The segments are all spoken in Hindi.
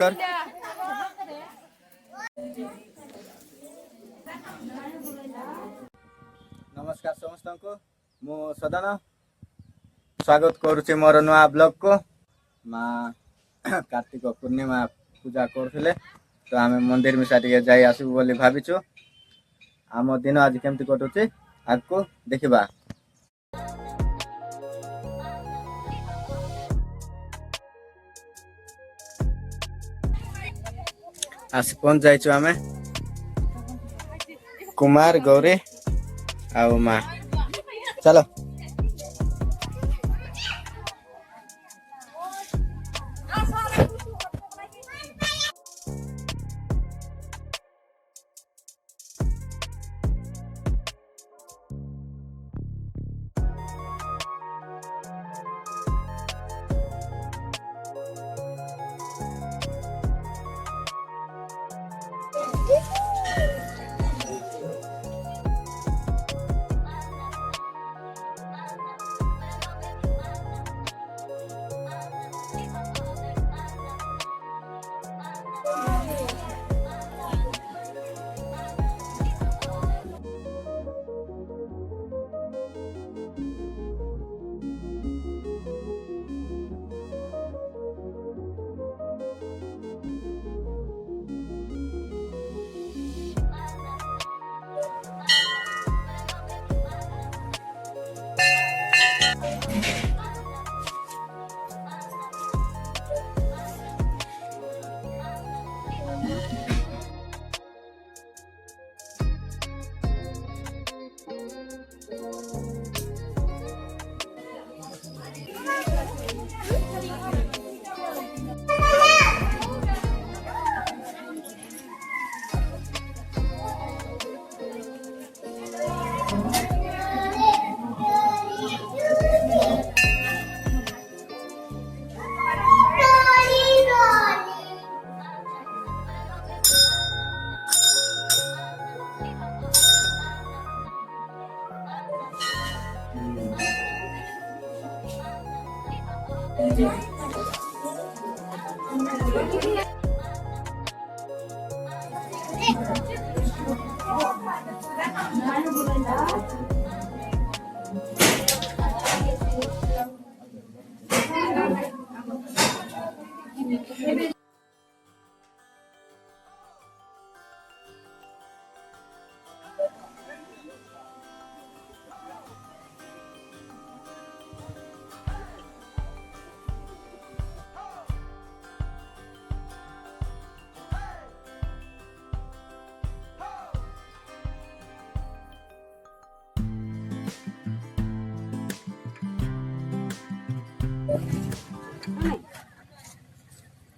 नमस्कार समस्त को मु सदन स्वागत करुच्ची मोर नुआ ब्लॉग को माँ कार्तिक पूर्णिमा पूजा करथिले तो आम मंदिर मिसा टे जाई आसबू बोली भाविचु। आम दिन आज केमती कटुची आगको देखिबा। आसी पहुंच जाइचु आमे कुमार गौरी आओ माँ चलो।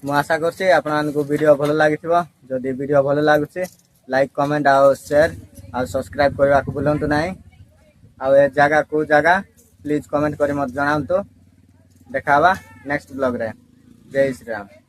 मु आशा करछि आपको वीडियो भल लगी। जदि वीडियो भल लगुच लाइक कमेंट और शेयर और सब्सक्राइब करने को भूलु ना। आ जगह को जगह प्लीज कमेंट कर मत जनातु। देखा नेक्स्ट ब्लॉग रे। जय श्री राम।